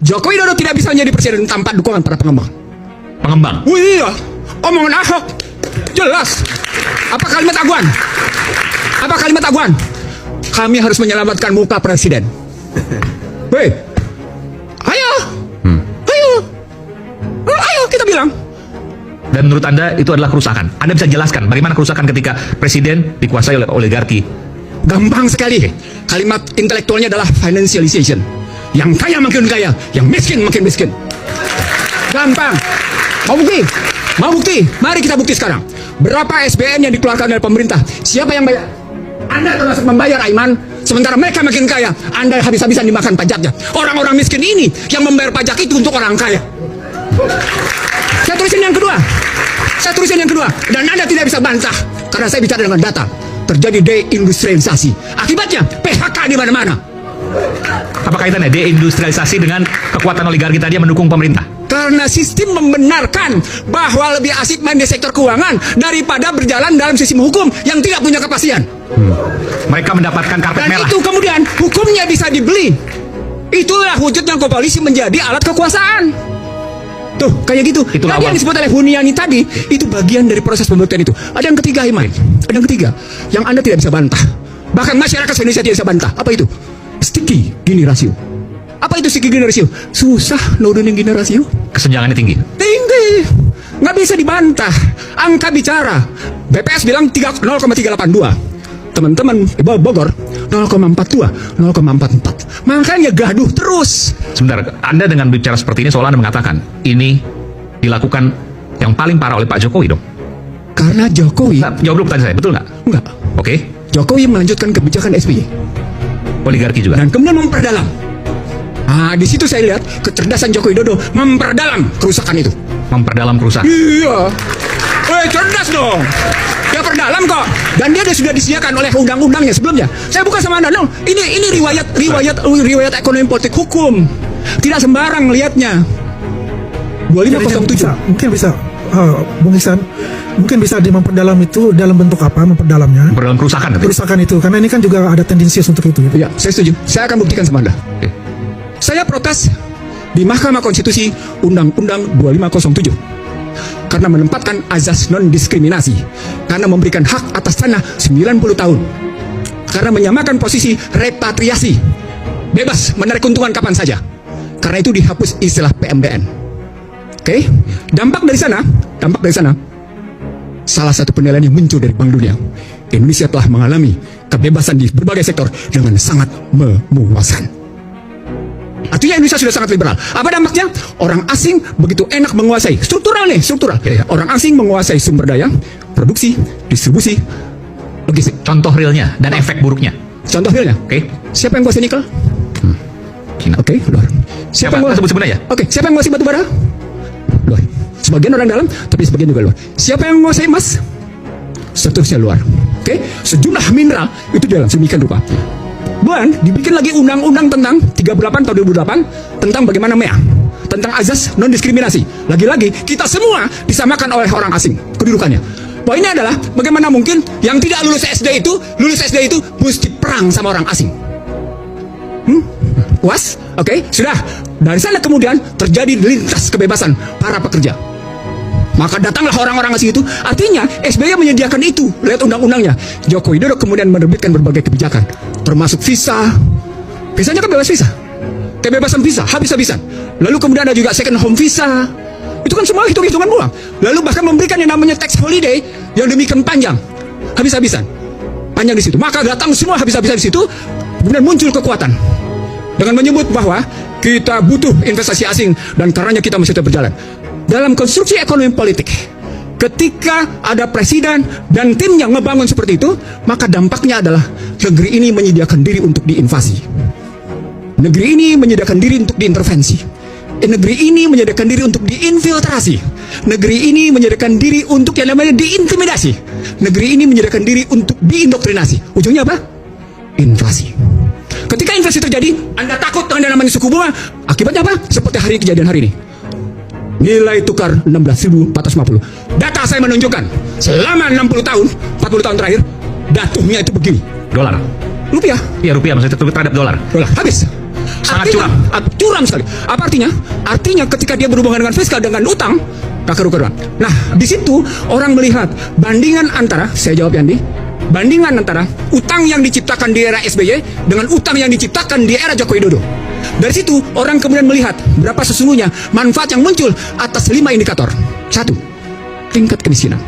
Jokowi Dodo tidak bisa menjadi presiden tanpa dukungan para pengembang. Pengembang? Oh iya, omongan Ahok jelas. Apa kalimat Aguan? Apa kalimat Aguan? Kami harus menyelamatkan muka presiden. Weh, ayo, ayo kita bilang. Dan menurut Anda itu adalah kerusakan. Anda bisa jelaskan bagaimana kerusakan ketika presiden dikuasai oleh oligarki? Gampang sekali. Kalimat intelektualnya adalah financialization. Yang kaya makin kaya, yang miskin makin miskin. Gampang. Mau bukti? Mau bukti? Mari kita bukti sekarang. Berapa SBN yang dikeluarkan oleh pemerintah? Siapa yang bayar? Anda termasuk membayar, Aiman. Sementara mereka makin kaya, Anda habis-habisan dimakan pajaknya. Orang-orang miskin ini yang membayar pajak itu untuk orang kaya. Saya tulisin yang kedua. Saya tulisin yang kedua. Dan Anda tidak bisa bantah karena saya bicara dengan data. Terjadi deindustrialisasi. Akibatnya PHK di mana-mana. Apa kaitannya deindustrialisasi dengan kekuatan oligarki tadi yang mendukung pemerintah? Karena sistem membenarkan bahwa lebih asik main di sektor keuangan daripada berjalan dalam sistem hukum yang tidak punya kepastian. Mereka mendapatkan karpet Dan merah. itu kemudian hukumnya bisa dibeli. Itulah wujudnya polisi menjadi alat kekuasaan. Tuh, kayak gitu. Itulah Tadi yang disebut oleh Huniani tadi, itu bagian dari proses pembuktian itu. Ada yang ketiga, Iman. Ada yang ketiga, yang Anda tidak bisa bantah. Bahkan masyarakat Indonesia tidak bisa bantah. Apa itu? Sticky Gini Ratio. Apa itu sticky Gini Ratio? Susah nurunin Gini Ratio. Kesenjangannya tinggi. Tinggi. Nggak bisa dibantah. Angka bicara. BPS bilang 0,382. Teman-teman Bogor 0,42, 0,44. Makanya gaduh terus. Sebentar, Anda dengan bicara seperti ini seolah Anda mengatakan ini dilakukan yang paling parah oleh Pak Jokowi dong. Karena Jokowi, Nah, jawab dulu pertanyaan saya, betul nggak? enggak. Oke. Jokowi melanjutkan kebijakan SBY Oligarki juga. dan kemudian memperdalam. Nah, di situ saya lihat kecerdasan Jokowi Dodo memperdalam kerusakan itu. Memperdalam kerusakan. Iya. Cerdas dong. Dia perdalam kok. Dan dia sudah disediakan oleh undang-undangnya sebelumnya. Saya bukan sama Anda. No. Ini riwayat ekonomi politik hukum. Tidak sembarang lihatnya. 2507. Mungkin bisa Bung Ihsan, mungkin bisa memperdalam itu dalam bentuk apa memperdalamnya? Memperdalam kerusakan. Kerusakan itu, karena ini kan juga ada tendensius untuk itu. Ya, saya setuju. Saya akan buktikan sama Anda. Oke. Saya protes di Mahkamah Konstitusi Undang-Undang 2507 karena menempatkan azas non-diskriminasi, karena memberikan hak atas tanah 90 tahun, karena menyamakan posisi repatriasi, bebas menarik keuntungan kapan saja, karena itu dihapus istilah PMDN. Oke, dampak dari sana, salah satu penilaian yang muncul dari Bank Dunia, Indonesia telah mengalami kebebasan di berbagai sektor dengan sangat memuaskan. Artinya Indonesia sudah sangat liberal. Apa dampaknya? Orang asing begitu enak menguasai. Struktural nih, struktural. Ya. Orang asing menguasai sumber daya, produksi, distribusi, logistik. Contoh realnya dan efek buruknya. Contoh realnya. Oke. Siapa yang menguasai nikel? Cina. Oke, luar. Siapa? yang Sebut-sebut aja. Oke, siapa yang menguasai batu bara? Luar. Sebagian orang dalam, tapi sebagian juga luar. Siapa yang menguasai emas? Seterusnya luar. Oke, sejumlah mineral itu dalam sedemikian rupa. Dan dibikin lagi undang-undang tentang 38 tahun 2008 tentang bagaimana MEA, tentang azas non-diskriminasi. Lagi-lagi kita semua disamakan oleh orang asing kedudukannya. Poinnya adalah bagaimana mungkin yang tidak lulus SD itu mesti perang sama orang asing. Puas? Oke, sudah. Dari sana kemudian terjadi lintas kebebasan para pekerja. Maka datanglah orang-orang asing itu. Artinya SBY menyediakan itu. Lihat undang-undangnya. Joko Widodo kemudian menerbitkan berbagai kebijakan, termasuk visa. Visanya kan bebas visa. Kebebasan visa, habis-habisan. Lalu kemudian ada juga second home visa. Itu kan semua hitung-hitungan uang. Lalu bahkan memberikan yang namanya tax holiday yang demikian panjang. Habis-habisan. Panjang di situ. Maka datang semua habis-habisan di situ. Kemudian muncul kekuatan dengan menyebut bahwa kita butuh investasi asing dan karenanya kita mesti tetap berjalan. Dalam konstruksi ekonomi politik, ketika ada presiden dan timnya ngebangun seperti itu, maka dampaknya adalah negeri ini menyediakan diri untuk diinvasi. Negeri ini menyediakan diri untuk diintervensi. Negeri ini menyediakan diri untuk diinfiltrasi. Negeri ini menyediakan diri untuk yang namanya diintimidasi. Negeri ini menyediakan diri untuk diindoktrinasi. Ujungnya apa? Inflasi. Ketika inflasi terjadi, Anda takut dengan yang namanya suku bunga. Akibatnya apa? Seperti hari kejadian hari ini. Nilai tukar 16.450. Data saya menunjukkan selama 40 tahun terakhir jatuhnya itu begini. Dolar. Rupiah. Iya, rupiah maksudnya terhadap dolar. Dolar habis. Sangat curam. Curam sekali. Apa artinya? Artinya ketika dia berhubungan dengan fiskal dengan utang, tak kerugian. Nah, di situ orang melihat bandingan antara, saya jawab Yandi, bandingan antara utang yang diciptakan di era SBY dengan utang yang diciptakan di era Joko Widodo. Dari situ orang kemudian melihat berapa sesungguhnya manfaat yang muncul atas 5 indikator. 1. Tingkat kemiskinan.